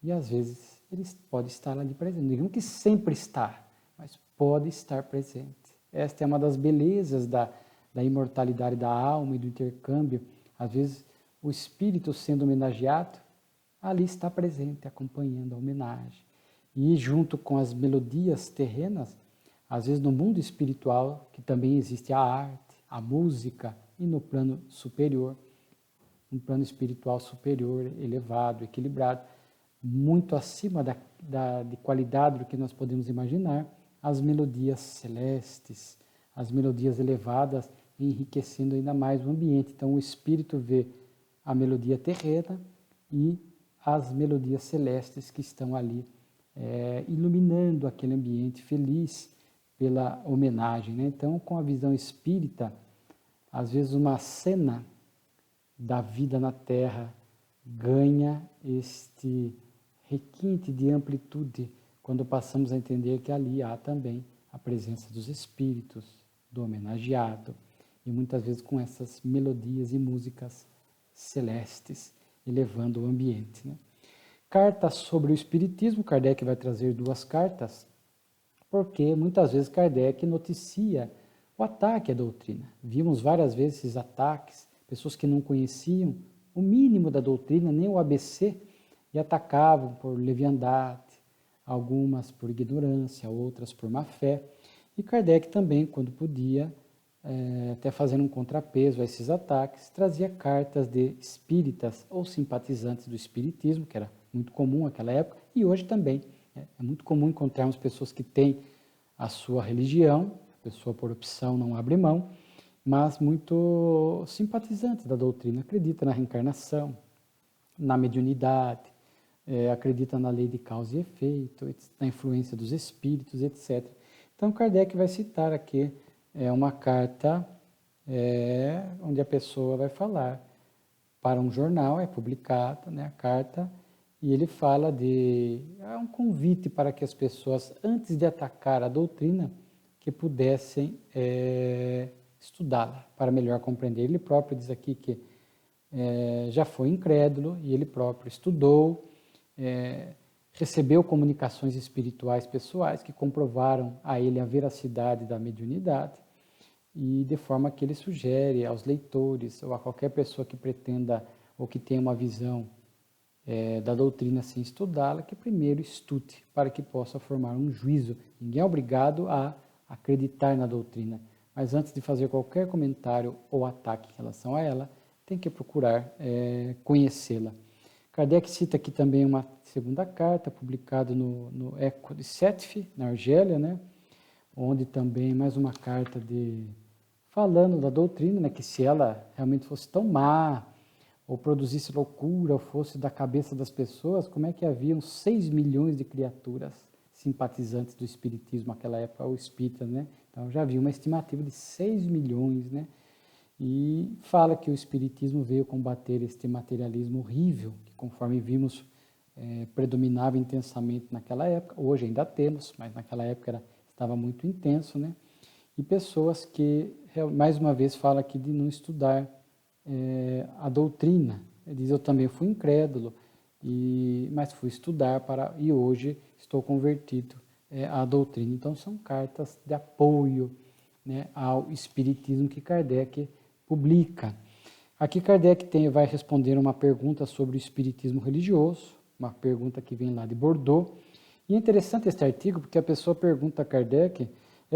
e às vezes ele pode estar ali presente. Não que sempre está, mas pode estar presente. Esta é uma das belezas da imortalidade da alma e do intercâmbio. Às vezes o espírito sendo homenageado, ali está presente, acompanhando a homenagem. E junto com as melodias terrenas, às vezes no mundo espiritual, que também existe a arte, a música, e no plano superior, um plano espiritual superior, elevado, equilibrado, muito acima de qualidade do que nós podemos imaginar, as melodias celestes, as melodias elevadas, enriquecendo ainda mais o ambiente. Então o espírito vê a melodia terrena e as melodias celestes que estão ali iluminando aquele ambiente feliz pela homenagem, né? Então, com a visão espírita, às vezes uma cena da vida na Terra ganha este requinte de amplitude quando passamos a entender que ali há também a presença dos espíritos, do homenageado, e muitas vezes com essas melodias e músicas celestes elevando o ambiente, né? Cartas sobre o Espiritismo, Kardec vai trazer 2 cartas, porque muitas vezes Kardec noticia o ataque à doutrina. Vimos várias vezes esses ataques, pessoas que não conheciam o mínimo da doutrina, nem o ABC, e atacavam por leviandade, algumas por ignorância, outras por má fé. E Kardec também, quando podia, até fazendo um contrapeso a esses ataques, trazia cartas de espíritas ou simpatizantes do espiritismo, que era muito comum naquela época, e hoje também. É muito comum encontrarmos pessoas que têm a sua religião, a pessoa por opção não abre mão, mas muito simpatizantes da doutrina, acredita na reencarnação, na mediunidade, acredita na lei de causa e efeito, na influência dos espíritos, etc. Então Kardec vai citar aqui uma carta onde a pessoa vai falar para um jornal, é publicada, né, a carta, e ele fala de um convite para que as pessoas, antes de atacar a doutrina, que pudessem estudá-la para melhor compreender. Ele próprio diz aqui que já foi incrédulo e ele próprio estudou, recebeu comunicações espirituais pessoais que comprovaram a ele a veracidade da mediunidade, e de forma que ele sugere aos leitores ou a qualquer pessoa que pretenda ou que tenha uma visão da doutrina sem estudá-la, que primeiro estude para que possa formar um juízo. Ninguém é obrigado a acreditar na doutrina, mas antes de fazer qualquer comentário ou ataque em relação a ela, tem que procurar conhecê-la. Kardec cita aqui também uma segunda carta, publicada no Eco de Sétif, na Argélia, né? Onde também mais uma carta falando da doutrina, né? Que se ela realmente fosse tão má, ou produzisse loucura, ou fosse da cabeça das pessoas, como é que haviam 6 milhões de criaturas simpatizantes do Espiritismo naquela época, ou espírita, né? Então já havia uma estimativa de 6 milhões, né? E fala que o Espiritismo veio combater este materialismo horrível, que conforme vimos predominava intensamente naquela época, hoje ainda temos, mas naquela época estava muito intenso, né? E pessoas que, mais uma vez, fala aqui de não estudar a doutrina. Ele diz, eu também fui incrédulo, mas fui estudar e hoje estou convertido à doutrina. Então são cartas de apoio, né, ao Espiritismo que Kardec publica. Aqui Kardec vai responder uma pergunta sobre o Espiritismo religioso, uma pergunta que vem lá de Bordeaux. E é interessante este artigo porque a pessoa pergunta a Kardec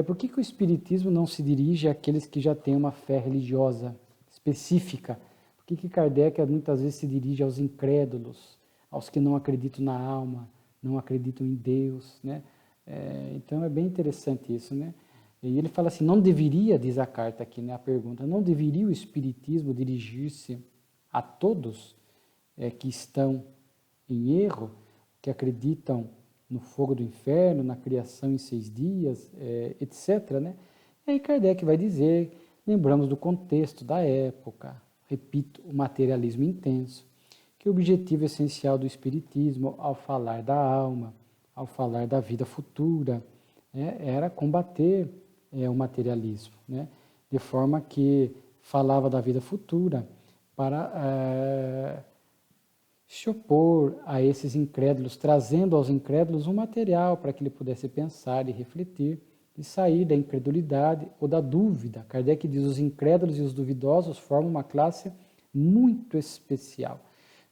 por que o Espiritismo não se dirige àqueles que já têm uma fé religiosa específica? Por que Kardec muitas vezes se dirige aos incrédulos, aos que não acreditam na alma, não acreditam em Deus, né? Então é bem interessante isso, né? E ele fala assim, não deveria, diz a carta aqui, né, a pergunta, não deveria o Espiritismo dirigir-se a todos que estão em erro, que acreditam no fogo do inferno, na criação em 6 dias, etc., né? E aí Kardec vai dizer, lembramos do contexto da época, repito, o materialismo intenso, que o objetivo essencial do Espiritismo, ao falar da alma, ao falar da vida futura, era combater o materialismo, né? De forma que falava da vida futura para se opor a esses incrédulos, trazendo aos incrédulos um material para que ele pudesse pensar e refletir e sair da incredulidade ou da dúvida. Kardec diz, os incrédulos e os duvidosos formam uma classe muito especial.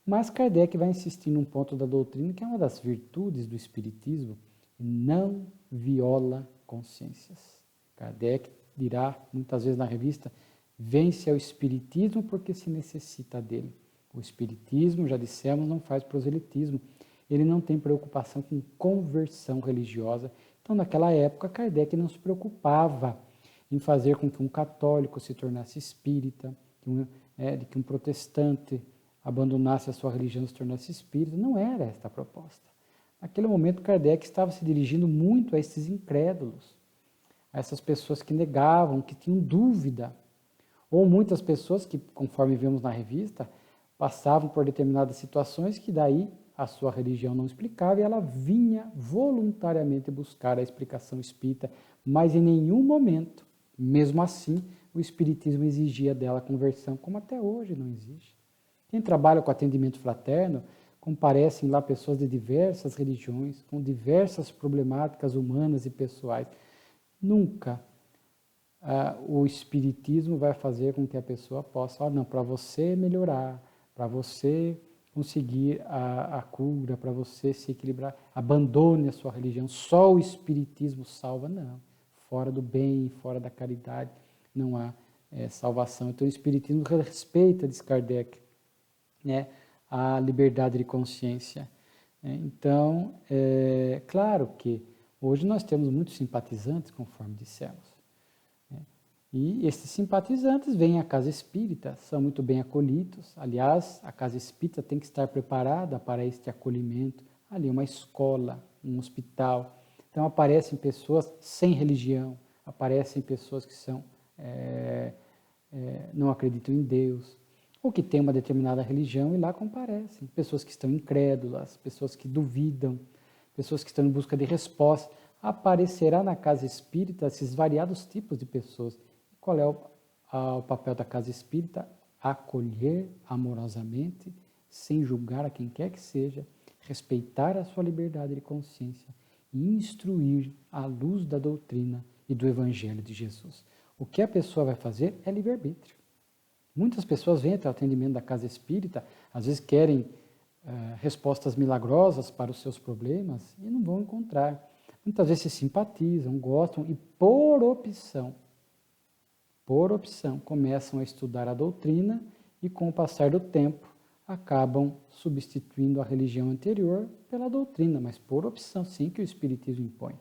Mas Kardec vai insistir num ponto da doutrina que é uma das virtudes do Espiritismo, não viola consciências. Kardec dirá muitas vezes na revista, vence ao Espiritismo porque se necessita dele. O Espiritismo, já dissemos, não faz proselitismo. Ele não tem preocupação com conversão religiosa. Então, naquela época, Kardec não se preocupava em fazer com que um católico se tornasse espírita, que um protestante abandonasse a sua religião e se tornasse espírita. Não era esta a proposta. Naquele momento, Kardec estava se dirigindo muito a esses incrédulos, a essas pessoas que negavam, que tinham dúvida, ou muitas pessoas que, conforme vemos na revista, passavam por determinadas situações que daí a sua religião não explicava e ela vinha voluntariamente buscar a explicação espírita, mas em nenhum momento, mesmo assim, o Espiritismo exigia dela conversão, como até hoje não exige. Quem trabalha com atendimento fraterno, comparecem lá pessoas de diversas religiões, com diversas problemáticas humanas e pessoais. Nunca o Espiritismo vai fazer com que a pessoa possa, não, para você melhorar, para você conseguir a cura, para você se equilibrar, abandone a sua religião, só o Espiritismo salva, não. Fora do bem, fora da caridade, não há salvação. Então o Espiritismo respeita, diz Kardec, né, a liberdade de consciência. Então, claro que hoje nós temos muitos simpatizantes, conforme dissemos. E esses simpatizantes vêm à casa espírita, são muito bem acolhidos. Aliás, a casa espírita tem que estar preparada para este acolhimento. Ali uma escola, um hospital. Então aparecem pessoas sem religião, aparecem pessoas que não acreditam em Deus, ou que têm uma determinada religião e lá comparecem. Pessoas que estão incrédulas, pessoas que duvidam, pessoas que estão em busca de resposta. Aparecerá na casa espírita esses variados tipos de pessoas. Qual é o papel da casa espírita? Acolher amorosamente, sem julgar a quem quer que seja, respeitar a sua liberdade de consciência e instruir à luz da doutrina e do Evangelho de Jesus. O que a pessoa vai fazer é livre-arbítrio. Muitas pessoas vêm até o atendimento da casa espírita, às vezes querem respostas milagrosas para os seus problemas e não vão encontrar. Muitas vezes se simpatizam, gostam e por opção, começam a estudar a doutrina e com o passar do tempo acabam substituindo a religião anterior pela doutrina, mas por opção sim que o Espiritismo impõe.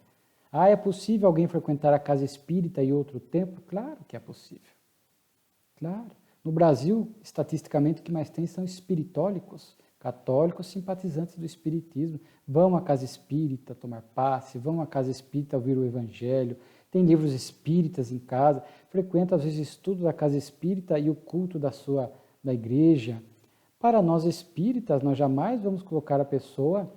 Ah, é possível alguém frequentar a casa espírita e outro templo? Claro que é possível. Claro. No Brasil, estatisticamente, o que mais tem são espiritólicos, católicos simpatizantes do espiritismo. Vão à casa espírita tomar passe, vão à casa espírita ouvir o evangelho, tem livros espíritas em casa, frequentam às vezes estudo da casa espírita e o culto da igreja. Para nós espíritas, nós jamais vamos colocar a pessoa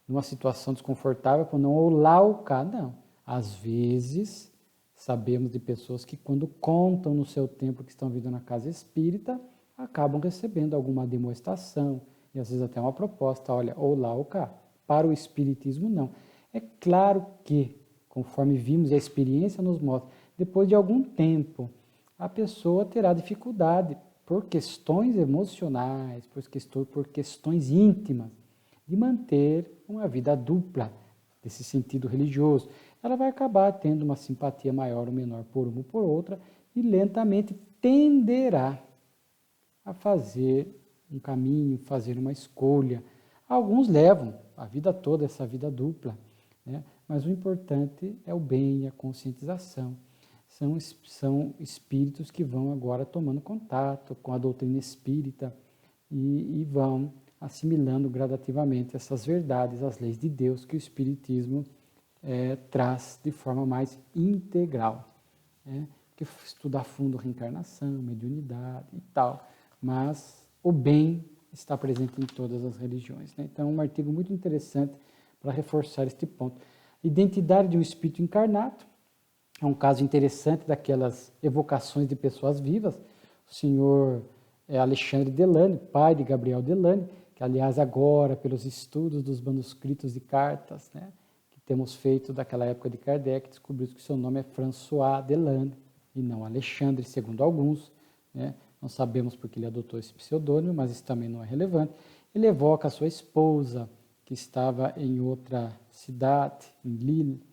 numa situação desconfortável por não olá o cá, não. Às vezes, sabemos de pessoas que quando contam no seu tempo que estão vindo na casa espírita, acabam recebendo alguma demonstração e às vezes até uma proposta, olha, olá o cá. Para o espiritismo, não. É claro que, conforme vimos e a experiência nos mostra, depois de algum tempo, a pessoa terá dificuldade por questões emocionais, por questões íntimas, de manter uma vida dupla, desse sentido religioso. Ela vai acabar tendo uma simpatia maior ou menor por uma ou por outra e lentamente tenderá a fazer um caminho, fazer uma escolha. Alguns levam a vida toda essa vida dupla, né? Mas o importante é o bem e a conscientização. São espíritos que vão agora tomando contato com a doutrina espírita e vão assimilando gradativamente essas verdades, as leis de Deus que o Espiritismo traz de forma mais integral. Porque estudar a fundo reencarnação, mediunidade e tal, mas o bem está presente em todas as religiões, né? Então, um artigo muito interessante para reforçar este ponto. Identidade de um espírito encarnado é um caso interessante daquelas evocações de pessoas vivas. O senhor Alexandre Delane, pai de Gabriel Delane, que aliás agora, pelos estudos dos manuscritos de cartas, né, que temos feito daquela época de Kardec, descobrimos que seu nome é François Delane e não Alexandre, segundo alguns, né? Não sabemos porque ele adotou esse pseudônimo, mas isso também não é relevante. Ele evoca a sua esposa, que estava em outra cidade, em Lille,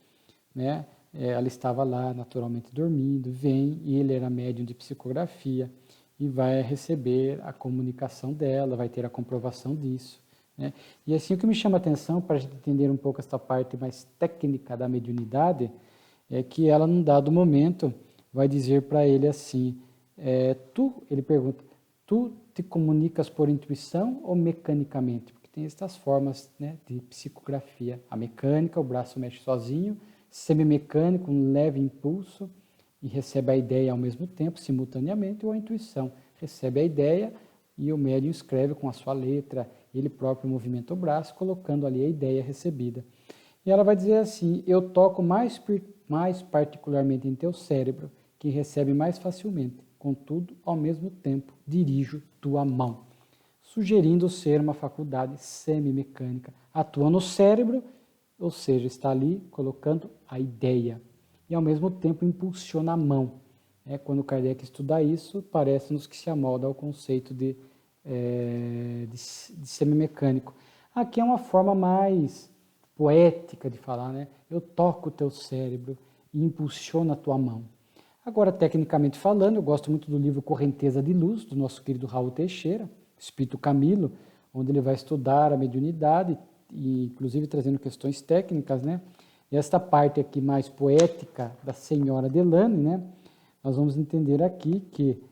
né? Ela estava lá naturalmente dormindo, vem e ele era médium de psicografia e vai receber a comunicação dela, vai ter a comprovação disso, né? E assim, o que me chama a atenção, para a gente entender um pouco essa parte mais técnica da mediunidade, é que ela, num dado momento, vai dizer para ele assim, ele pergunta, tu te comunicas por intuição ou mecanicamente? Porque tem estas formas, né, de psicografia. A mecânica, o braço mexe sozinho, semimecânico, um leve impulso, e recebe a ideia ao mesmo tempo, simultaneamente, ou a intuição. Recebe a ideia e o médium escreve com a sua letra, ele próprio movimenta o braço, colocando ali a ideia recebida. E ela vai dizer assim, eu toco mais particularmente em teu cérebro, que recebe mais facilmente, contudo, ao mesmo tempo, dirijo tua mão, sugerindo ser uma faculdade semimecânica. Atua no cérebro, ou seja, está ali colocando a ideia, e ao mesmo tempo impulsiona a mão. Quando Kardec estuda isso, parece-nos que se amolda ao conceito de semimecânico. Aqui é uma forma mais poética de falar, né? Eu toco o teu cérebro e impulsiono a tua mão. Agora, tecnicamente falando, eu gosto muito do livro Correnteza de Luz, do nosso querido Raul Teixeira, Espírito Camilo, onde ele vai estudar a mediunidade, e inclusive trazendo questões técnicas, né? E esta parte aqui mais poética da senhora Delane, né? Nós vamos entender aqui que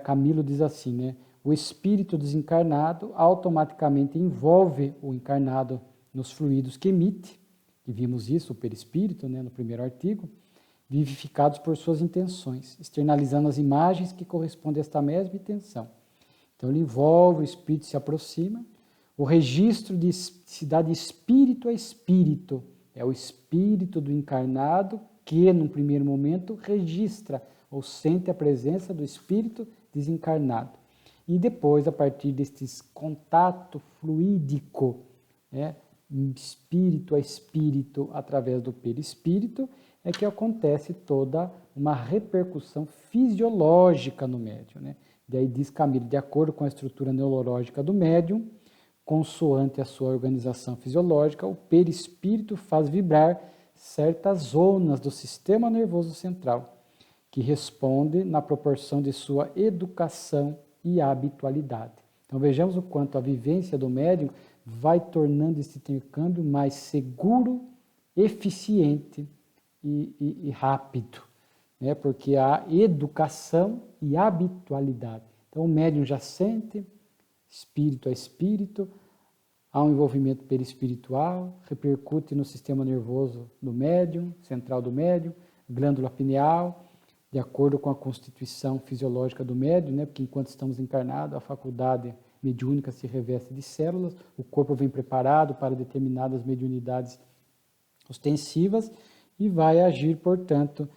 Camilo diz assim, né? O espírito desencarnado automaticamente envolve o encarnado nos fluidos que emite, e vimos isso, o perispírito, né, no primeiro artigo, vivificados por suas intenções, externalizando as imagens que correspondem a esta mesma intenção. Então ele envolve, o espírito se aproxima, o registro se dá de espírito a espírito, é o espírito do encarnado que, num primeiro momento, registra ou sente a presença do espírito desencarnado. E depois, a partir deste contato fluídico, espírito a espírito, através do perispírito, é que acontece toda uma repercussão fisiológica no médium, né? Daí diz Camilo, de acordo com a estrutura neurológica do médium, consoante a sua organização fisiológica, o perispírito faz vibrar certas zonas do sistema nervoso central, que responde na proporção de sua educação e habitualidade. Então vejamos o quanto a vivência do médium vai tornando esse intercâmbio mais seguro, eficiente e rápido, né? Porque há educação e habitualidade. Então o médium já sente, espírito a espírito, há um envolvimento perispiritual, repercute no sistema nervoso do médium, central do médium, glândula pineal, de acordo com a constituição fisiológica do médium, né? Porque enquanto estamos encarnados, a faculdade mediúnica se reveste de células, o corpo vem preparado para determinadas mediunidades ostensivas e vai agir, portanto,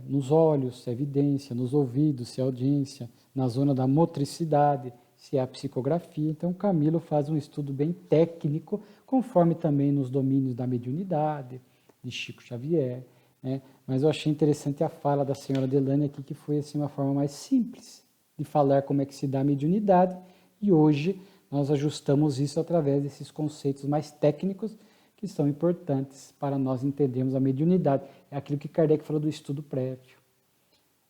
nos olhos, se é evidência, nos ouvidos, se é audiência, na zona da motricidade, se é a psicografia. Então, Camilo faz um estudo bem técnico, conforme também nos domínios da mediunidade, de Chico Xavier, né? Mas eu achei interessante a fala da senhora Delane aqui, que foi assim, uma forma mais simples de falar como é que se dá a mediunidade, e hoje nós ajustamos isso através desses conceitos mais técnicos que são importantes para nós entendermos a mediunidade. É aquilo que Kardec falou do estudo prévio.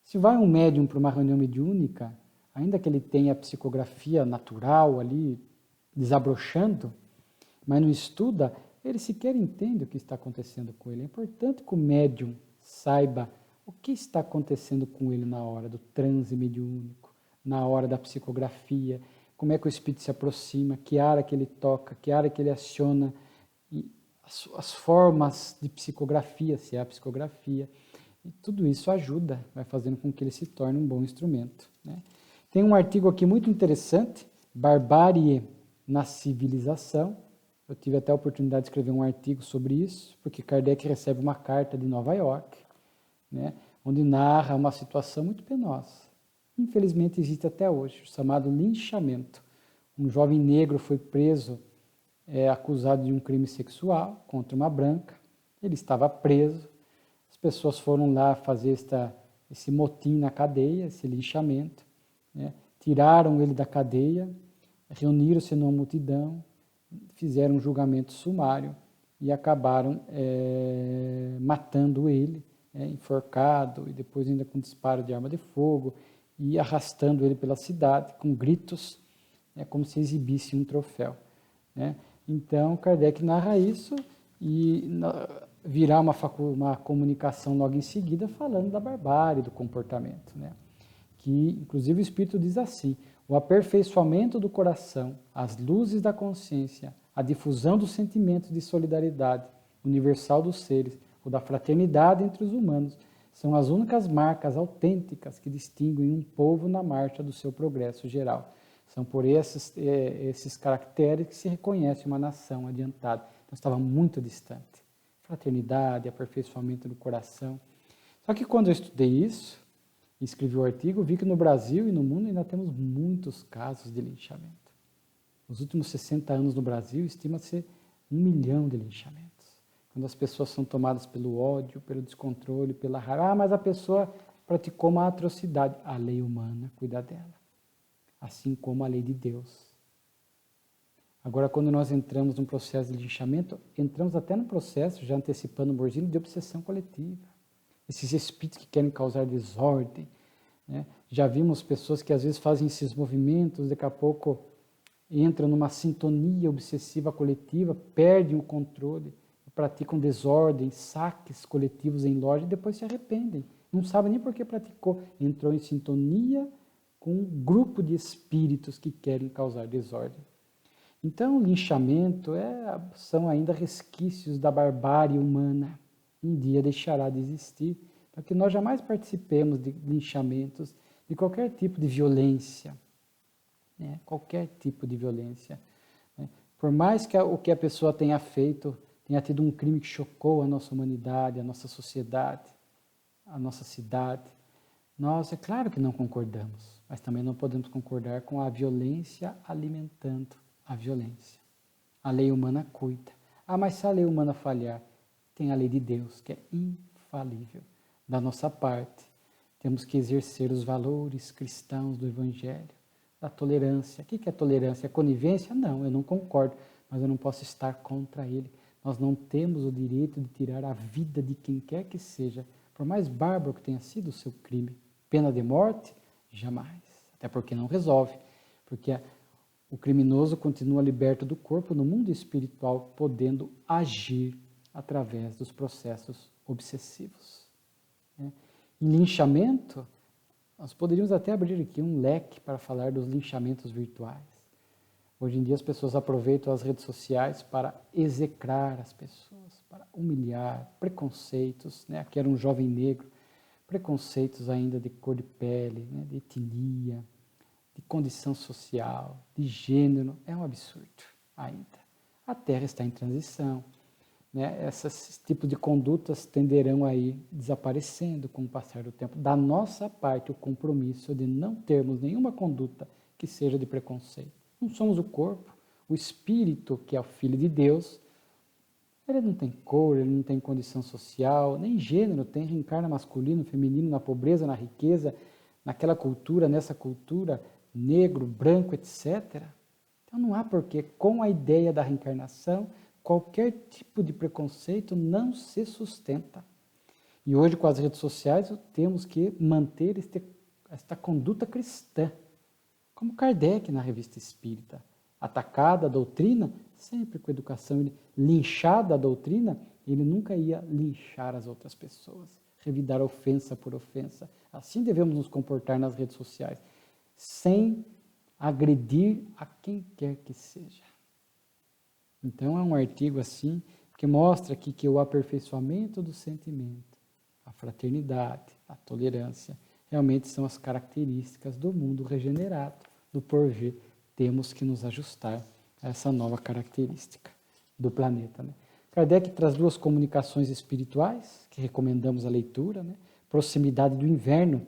Se vai um médium para uma reunião mediúnica, ainda que ele tenha a psicografia natural ali, desabrochando, mas não estuda, ele sequer entende o que está acontecendo com ele. É importante que o médium saiba o que está acontecendo com ele na hora do transe mediúnico, na hora da psicografia, como é que o espírito se aproxima, que área que ele toca, que área que ele aciona, e as formas de psicografia, se é a psicografia. E tudo isso ajuda, vai fazendo com que ele se torne um bom instrumento, né? Tem um artigo aqui muito interessante, Barbárie na Civilização. Eu tive até a oportunidade de escrever um artigo sobre isso, porque Kardec recebe uma carta de Nova York, né, onde narra uma situação muito penosa. Infelizmente existe até hoje, o chamado linchamento. Um jovem negro foi preso, acusado de um crime sexual contra uma branca. Ele estava preso. As pessoas foram lá fazer esse motim na cadeia, esse linchamento, né? Tiraram ele da cadeia, reuniram-se numa multidão, fizeram um julgamento sumário e acabaram matando ele, enforcado, e depois ainda com disparo de arma de fogo, e arrastando ele pela cidade com gritos, como se exibisse um troféu, né? Então, Kardec narra isso e virá uma comunicação logo em seguida falando da barbárie, do comportamento, né? Que, inclusive, o Espírito diz assim: o aperfeiçoamento do coração, as luzes da consciência, a difusão dos sentimentos de solidariedade universal dos seres, ou da fraternidade entre os humanos, são as únicas marcas autênticas que distinguem um povo na marcha do seu progresso geral. São por esses caracteres que se reconhece uma nação adiantada. Então, estava muito distante. Fraternidade, aperfeiçoamento do coração. Só que quando eu estudei isso, e escrevi o artigo, vi que no Brasil e no mundo ainda temos muitos casos de linchamento. Nos últimos 60 anos no Brasil, estima-se 1 milhão de linchamentos. Quando as pessoas são tomadas pelo ódio, pelo descontrole, pela raiva. Mas a pessoa praticou uma atrocidade. A lei humana cuida dela, assim como a lei de Deus. Agora, quando nós entramos num processo de linchamento, entramos até no processo, já antecipando o Borzini, de obsessão coletiva. Esses espíritos que querem causar desordem, né? Já vimos pessoas que às vezes fazem esses movimentos, daqui a pouco entram numa sintonia obsessiva coletiva, perdem o controle, praticam desordem, saques coletivos em loja e depois se arrependem. Não sabem nem por que praticou. Entrou em sintonia com um grupo de espíritos que querem causar desordem. Então, o linchamento são ainda resquícios da barbárie humana. Um dia deixará de existir, para que nós jamais participemos de linchamentos, de qualquer tipo de violência, né? Qualquer tipo de violência, né? Por mais que o que a pessoa tenha feito, tenha tido um crime que chocou a nossa humanidade, a nossa sociedade, a nossa cidade, nós, é claro que não concordamos, mas também não podemos concordar com a violência alimentando a violência. A lei humana cuida. Mas se a lei humana falhar, tem a lei de Deus, que é infalível. Da nossa parte, temos que exercer os valores cristãos do Evangelho, da tolerância. O que é tolerância? É conivência? Não, eu não concordo, mas eu não posso estar contra ele. Nós não temos o direito de tirar a vida de quem quer que seja Por mais bárbaro que tenha sido o seu crime, pena de morte? Jamais. Até porque não resolve. Porque o criminoso continua liberto do corpo no mundo espiritual, podendo agir através dos processos obsessivos. Em linchamento, nós poderíamos até abrir aqui um leque para falar dos linchamentos virtuais. Hoje em dia as pessoas aproveitam as redes sociais para execrar as pessoas, para humilhar, preconceitos, né? Aqui era um jovem negro, preconceitos ainda de cor de pele, né? De etnia, de condição social, de gênero, é um absurdo ainda. A Terra está em transição, né? Esses tipos de condutas tenderão a ir desaparecendo com o passar do tempo. Da nossa parte, o compromisso de não termos nenhuma conduta que seja de preconceito. Não somos o corpo, o espírito, que é o Filho de Deus, ele não tem cor, ele não tem condição social, nem gênero, tem reencarna masculino, feminino, na pobreza, na riqueza, naquela cultura, nessa cultura, negro, branco, etc. Então não há porquê, com a ideia da reencarnação, qualquer tipo de preconceito não se sustenta. E hoje, com as redes sociais, temos que manter esta conduta cristã. Como Kardec na Revista Espírita. Atacada a doutrina, sempre com educação. Linchada a doutrina, ele nunca ia linchar as outras pessoas. Revidar ofensa por ofensa. Assim devemos nos comportar nas redes sociais. Sem agredir a quem quer que seja. Então é um artigo assim, que mostra aqui que o aperfeiçoamento do sentimento, a fraternidade, a tolerância, realmente são as características do mundo regenerado, do porvir. Temos que nos ajustar a essa nova característica do planeta. Né? Kardec traz duas comunicações espirituais, que recomendamos a leitura, né? Proximidade do inverno.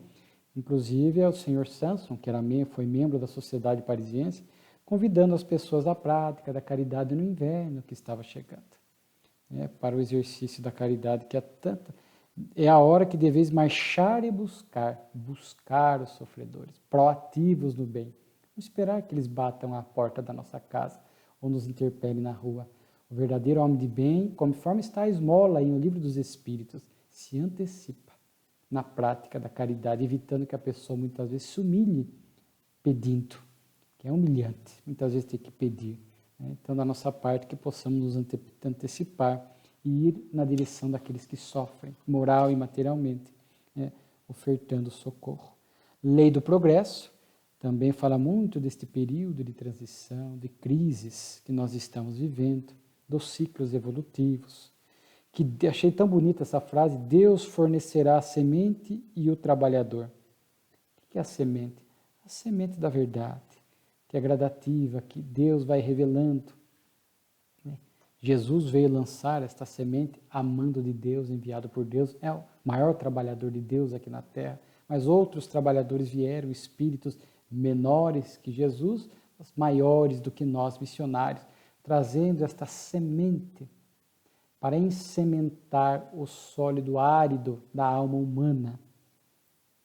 Inclusive, é o senhor Sanson, que foi membro da Sociedade Parisiense, convidando as pessoas à prática da caridade no inverno que estava chegando. Para o exercício da caridade, que é tanta... É a hora que deveis marchar e buscar os sofredores, proativos no bem. Não esperar que eles batam à porta da nossa casa ou nos interpelem na rua. O verdadeiro homem de bem, conforme está a esmola aí no Livro dos Espíritos, se antecipa na prática da caridade, evitando que a pessoa muitas vezes se humilhe pedindo, que é humilhante, muitas vezes tem que pedir. Então, da nossa parte, que possamos nos antecipar e ir na direção daqueles que sofrem, moral e materialmente, ofertando socorro. Lei do progresso, também fala muito deste período de transição, de crises que nós estamos vivendo, dos ciclos evolutivos, que achei tão bonita essa frase, Deus fornecerá a semente e o trabalhador. O que é a semente? A semente da verdade, que é gradativa, que Deus vai revelando. Jesus veio lançar esta semente amando de Deus, enviado por Deus, é o maior trabalhador de Deus aqui na Terra, mas outros trabalhadores vieram, espíritos menores que Jesus, mas maiores do que nós, missionários, trazendo esta semente para ensementar o sólido árido da alma humana,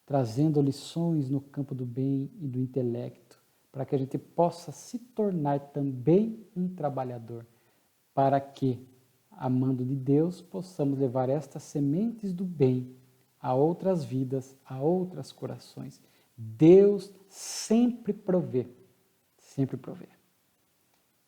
trazendo lições no campo do bem e do intelecto, para que a gente possa se tornar também um trabalhador, para que, amando de Deus, possamos levar estas sementes do bem a outras vidas, a outros corações. Deus sempre provê, sempre provê.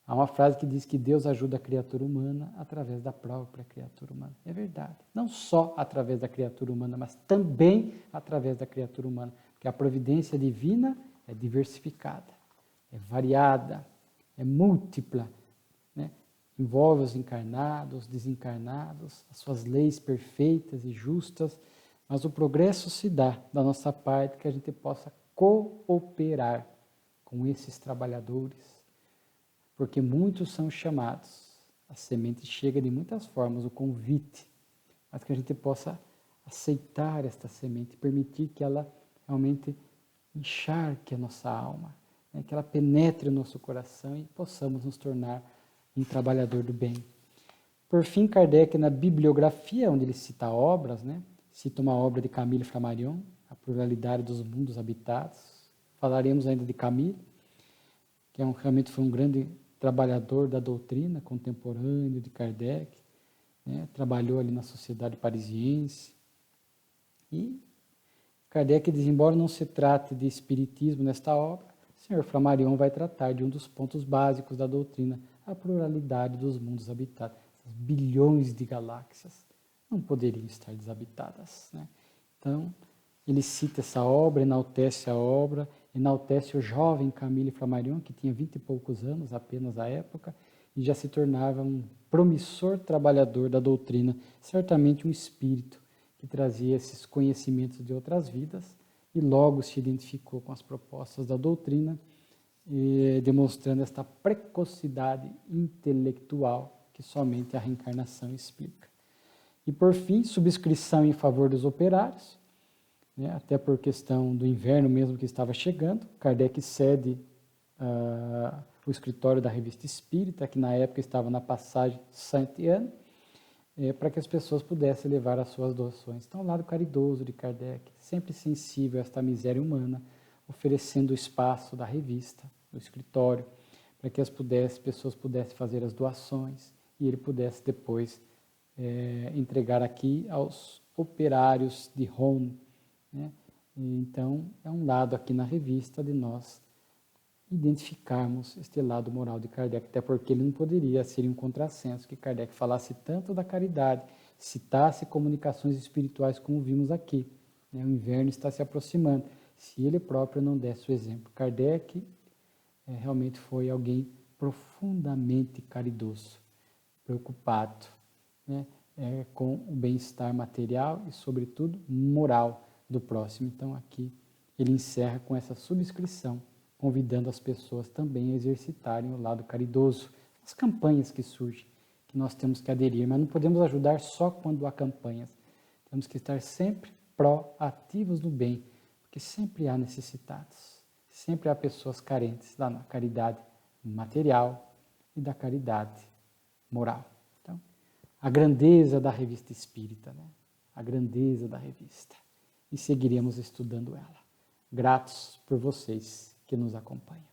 Há uma frase que diz que Deus ajuda a criatura humana através da própria criatura humana. É verdade. Não só através da criatura humana, mas também através da criatura humana. Porque a providência divina é diversificada, é variada, é múltipla. Né? Envolve os encarnados, os desencarnados, as suas leis perfeitas e justas. Mas o progresso se dá da nossa parte que a gente possa cooperar com esses trabalhadores, porque muitos são chamados. A semente chega de muitas formas, o convite, mas que a gente possa aceitar esta semente, permitir que ela realmente encharque a nossa alma, né? Que ela penetre o nosso coração e possamos nos tornar um trabalhador do bem. Por fim, Kardec, na bibliografia, onde ele cita obras, né? Cita uma obra de Camille Flammarion, A Pluralidade dos Mundos Habitados. Falaremos ainda de Camille, que realmente foi um grande trabalhador da doutrina, contemporâneo de Kardec, né? Trabalhou ali na Sociedade Parisiense, E Kardec diz, embora não se trate de espiritismo nesta obra, o Sr. Flammarion vai tratar de um dos pontos básicos da doutrina, a pluralidade dos mundos habitados. Essas bilhões de galáxias não poderiam estar desabitadas, né? Então, ele cita essa obra, enaltece a obra, enaltece o jovem Camille Flammarion, que tinha 20 e poucos anos apenas à época, e já se tornava um promissor trabalhador da doutrina, certamente um espírito que trazia esses conhecimentos de outras vidas e logo se identificou com as propostas da doutrina, demonstrando esta precocidade intelectual que somente a reencarnação explica. E por fim, subscrição em favor dos operários, né, até por questão do inverno mesmo que estava chegando. Kardec cede o escritório da Revista Espírita, que na época estava na passagem Saint-Anne, para que as pessoas pudessem levar as suas doações. Então, o lado caridoso de Kardec, sempre sensível a esta miséria humana, oferecendo o espaço da revista, do escritório, para que as pessoas pudessem fazer as doações e ele pudesse depois entregar aqui aos operários de Rome, né? Então, é um lado aqui na revista de nós identificarmos este lado moral de Kardec, até porque ele não poderia ser um contrassenso que Kardec falasse tanto da caridade, citasse comunicações espirituais como vimos aqui, né? O inverno está se aproximando, se ele próprio não desse o exemplo. Kardec realmente foi alguém profundamente caridoso, preocupado, né? Com o bem-estar material e, sobretudo, moral do próximo. Então, aqui ele encerra com essa subscrição, convidando as pessoas também a exercitarem o lado caridoso. As campanhas que surgem, que nós temos que aderir, mas não podemos ajudar só quando há campanhas. Temos que estar sempre proativos no bem, porque sempre há necessitados, sempre há pessoas carentes da caridade material e da caridade moral. Então, a grandeza da Revista Espírita, né? A grandeza da revista. E seguiremos estudando ela. Gratos por vocês que nos acompanham.